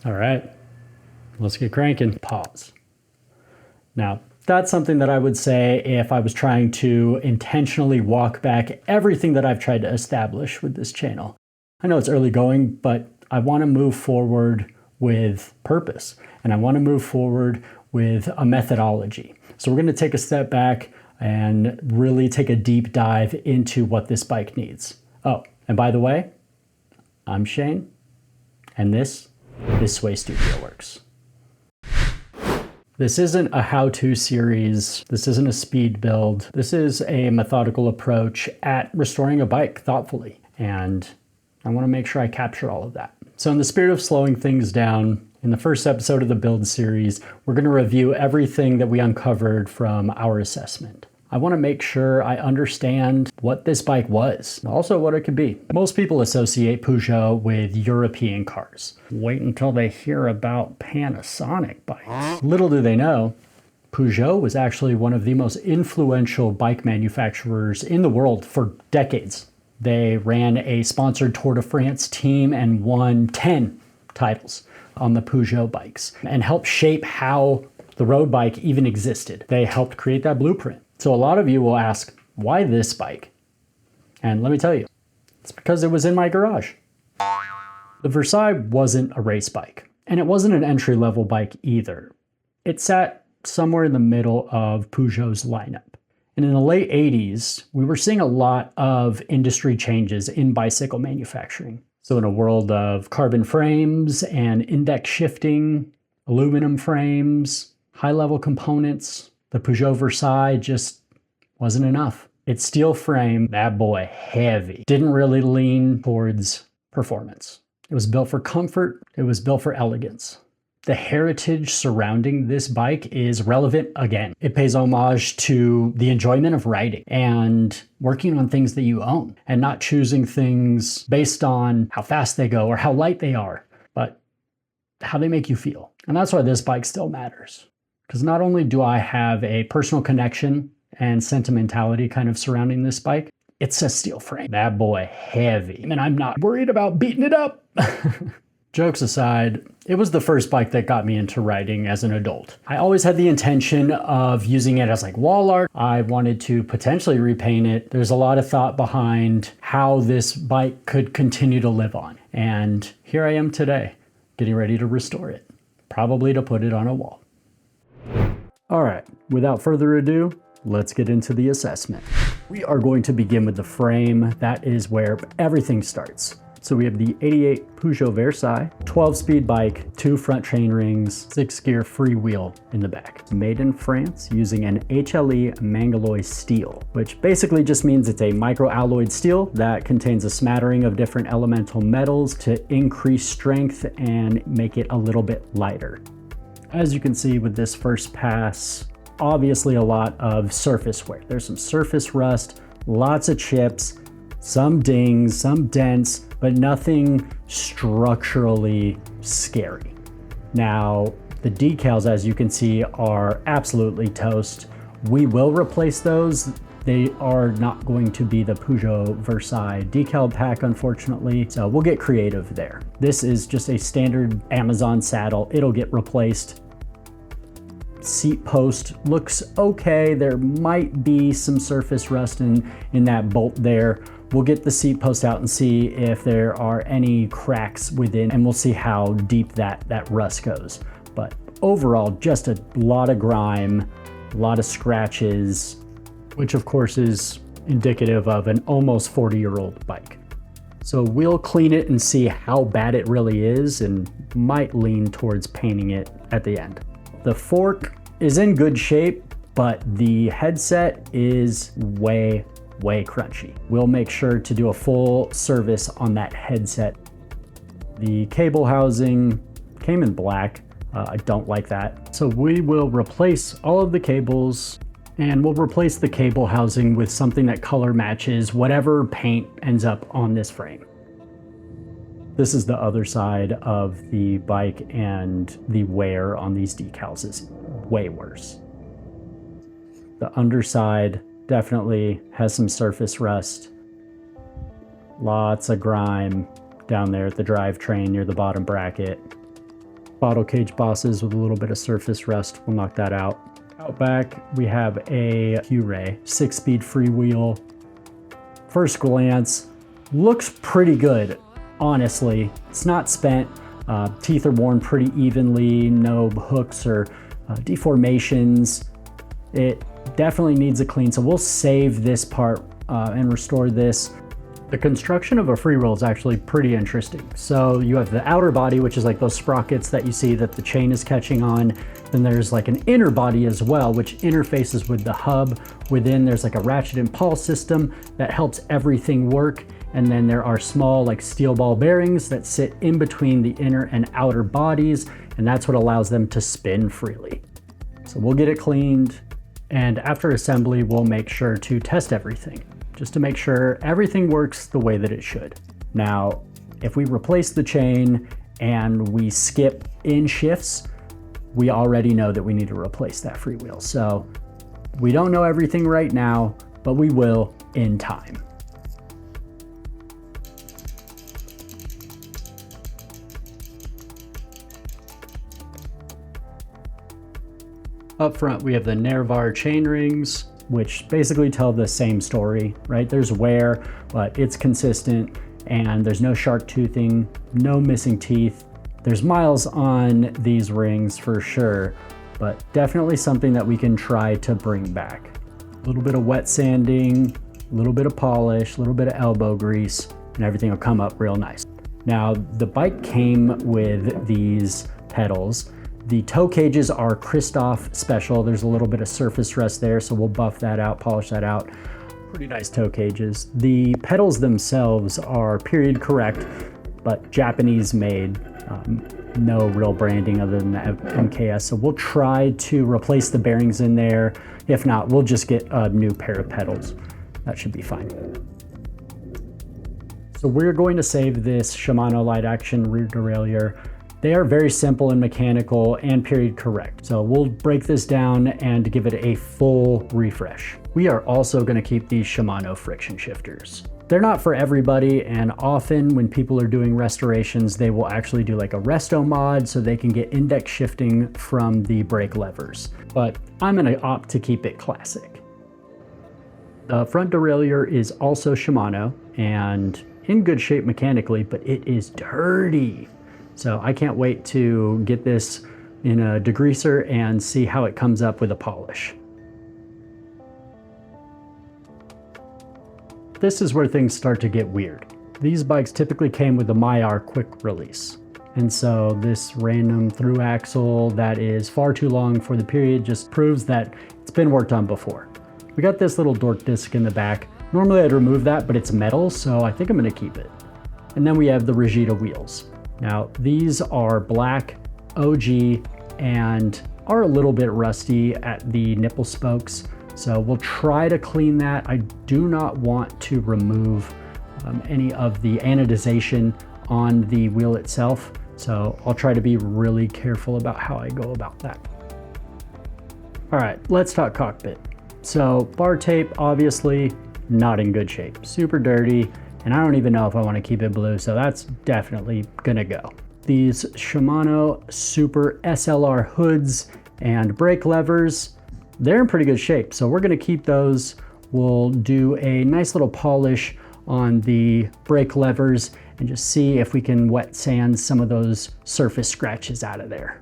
All right, let's get cranking. Pause. Now, that's something that I would say if I was trying to intentionally walk back everything that I've tried to establish with this channel. I know it's early going, but I want to move forward with purpose, and I want to move forward with a methodology. So we're going to take a step back and really take a deep dive into what this bike needs. Oh, and by the way, I'm Shane, and this is SWAY.STUDIOWORKS. This isn't a how-to series. This isn't a speed build. This is a methodical approach at restoring a bike thoughtfully. And I want to make sure I capture all of that. So in the spirit of slowing things down, in the first episode of the build series, we're going to review everything that we uncovered from our assessment. I want to make sure I understand what this bike was, and also what it could be. Most people associate Peugeot with European cars. Wait until they hear about Panasonic bikes. Little do they know, Peugeot was actually one of the most influential bike manufacturers in the world for decades. They ran a sponsored Tour de France team and won 10 titles on the Peugeot bikes and helped shape how the road bike even existed. They helped create that blueprint. So a lot of you will ask, why this bike? And let me tell you, it's because it was in my garage. The Versailles wasn't a race bike, and it wasn't an entry-level bike either. It sat somewhere in the middle of Peugeot's lineup. And in the late 80s, we were seeing a lot of industry changes in bicycle manufacturing. So in a world of carbon frames and index shifting, aluminum frames, high-level components, the Peugeot Versailles just wasn't enough. Its steel frame, that boy, heavy, didn't really lean towards performance. It was built for comfort. It was built for elegance. The heritage surrounding this bike is relevant again. It pays homage to the enjoyment of riding and working on things that you own and not choosing things based on how fast they go or how light they are, but how they make you feel. And that's why this bike still matters. Because not only do I have a personal connection and sentimentality kind of surrounding this bike, it's a steel frame. That boy, heavy. And I'm not worried about beating it up. Jokes aside, it was the first bike that got me into riding as an adult. I always had the intention of using it as like wall art. I wanted to potentially repaint it. There's a lot of thought behind how this bike could continue to live on. And here I am today, getting ready to restore it. Probably to put it on a wall. All right, without further ado, let's get into the assessment. We are going to begin with the frame. That is where everything starts. So we have the 88 Peugeot Versailles, 12-speed bike, 2 front chain rings, 6-gear freewheel in the back. Made in France using an HLE Mangaloy steel, which basically just means it's a micro-alloyed steel that contains a smattering of different elemental metals to increase strength and make it a little bit lighter. As you can see with this first pass, obviously a lot of surface wear. There's some surface rust, lots of chips, some dings, some dents, but nothing structurally scary. Now, the decals, as you can see, are absolutely toast. We will replace those. They are not going to be the Peugeot Versailles decal pack, unfortunately, so we'll get creative there. This is just a standard Amazon saddle. It'll get replaced. Seat post looks okay. There might be some surface rust in that bolt there. We'll get the seat post out and see if there are any cracks within, and we'll see how deep that rust goes. But overall, just a lot of grime, a lot of scratches, which of course is indicative of an almost 40-year-old bike. So we'll clean it and see how bad it really is, and might lean towards painting it at the end. The fork is in good shape, but the headset is way crunchy. We'll make sure to do a full service on that headset. The cable housing came in black. I don't like that. So we will replace all of the cables, and we'll replace the cable housing with something that color matches whatever paint ends up on this frame. This is the other side of the bike, and the wear on these decals is way worse. The underside definitely has some surface rust. Lots of grime down there at the drivetrain near the bottom bracket. Bottle cage bosses with a little bit of surface rust. We'll knock that out. Out back, we have a Q-Ray 6-speed freewheel. First glance, looks pretty good, honestly. It's not spent. Teeth are worn pretty evenly, no hooks or deformations. It definitely needs a clean, so we'll save this part and restore this. The construction of a freewheel is actually pretty interesting. So you have the outer body, which is like those sprockets that you see that the chain is catching on. Then there's like an inner body as well, which interfaces with the hub. Within there's like a ratchet and pawl system that helps everything work. And then there are small like steel ball bearings that sit in between the inner and outer bodies. And that's what allows them to spin freely. So we'll get it cleaned. And after assembly, we'll make sure to test everything, just to make sure everything works the way that it should. Now, if we replace the chain and we skip in shifts, we already know that we need to replace that freewheel. So we don't know everything right now, but we will in time. Up front, we have the Nervar chain rings, which basically tell the same story, right? There's wear, but it's consistent, and there's no shark toothing, no missing teeth. There's miles on these rings for sure, but definitely something that we can try to bring back. A little bit of wet sanding, a little bit of polish, a little bit of elbow grease, and everything will come up real nice. Now, the bike came with these pedals. The toe cages are Christoph special. There's a little bit of surface rust there, so we'll buff that out, polish that out. Pretty nice toe cages. The pedals themselves are period correct, but Japanese made. No real branding other than the MKS. So we'll try to replace the bearings in there. If not, we'll just get a new pair of pedals. That should be fine. So we're going to save this Shimano light action rear derailleur. They are very simple and mechanical and period correct. So we'll break this down and give it a full refresh. We are also going to keep these Shimano friction shifters. They're not for everybody, and often when people are doing restorations, they will actually do like a resto mod so they can get index shifting from the brake levers. But I'm going to opt to keep it classic. The front derailleur is also Shimano and in good shape mechanically, but it is dirty. So I can't wait to get this in a degreaser and see how it comes up with a polish. This is where things start to get weird. These bikes typically came with a Myar quick release. And so this random through axle that is far too long for the period just proves that it's been worked on before. We got this little dork disc in the back. Normally I'd remove that, but it's metal, so I think I'm gonna keep it. And then we have the Rigida wheels. Now, these are black OG and are a little bit rusty at the nipple spokes. So we'll try to clean that. I do not want to remove any of the anodization on the wheel itself. So I'll try to be really careful about how I go about that. All right, let's talk cockpit. So bar tape, obviously not in good shape, super dirty. And I don't even know if I want to keep it blue, so that's definitely gonna go. These Shimano Super SLR hoods and brake levers, they're in pretty good shape, so we're gonna keep those. We'll do a nice little polish on the brake levers and just see if we can wet sand some of those surface scratches out of there.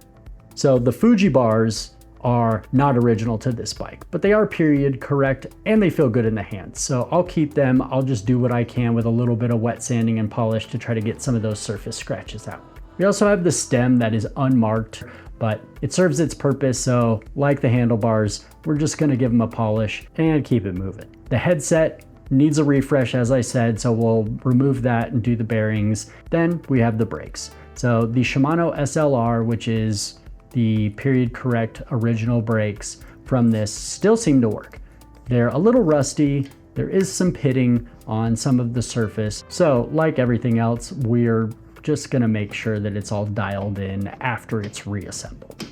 So the Fuji bars are not original to this bike, but they are period correct and they feel good in the hands. So I'll keep them. I'll just do what I can with a little bit of wet sanding and polish to try to get some of those surface scratches out. We also have the stem that is unmarked, but it serves its purpose. So like the handlebars, we're just gonna give them a polish and keep it moving. The headset needs a refresh, as I said, so we'll remove that and do the bearings. Then we have the brakes. So the Shimano SLR, which is the period correct original brakes from this, still seem to work. They're a little rusty. There is some pitting on some of the surface. So like everything else, we're just gonna make sure that it's all dialed in after it's reassembled.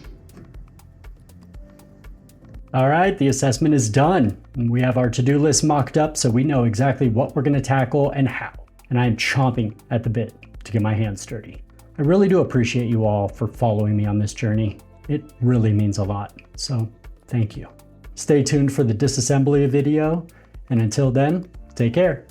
All right, the assessment is done. We have our to-do list mocked up so we know exactly what we're gonna tackle and how. And I'm chomping at the bit to get my hands dirty. I really do appreciate you all for following me on this journey. It really means a lot, so thank you. Stay tuned for the disassembly video, and until then, take care.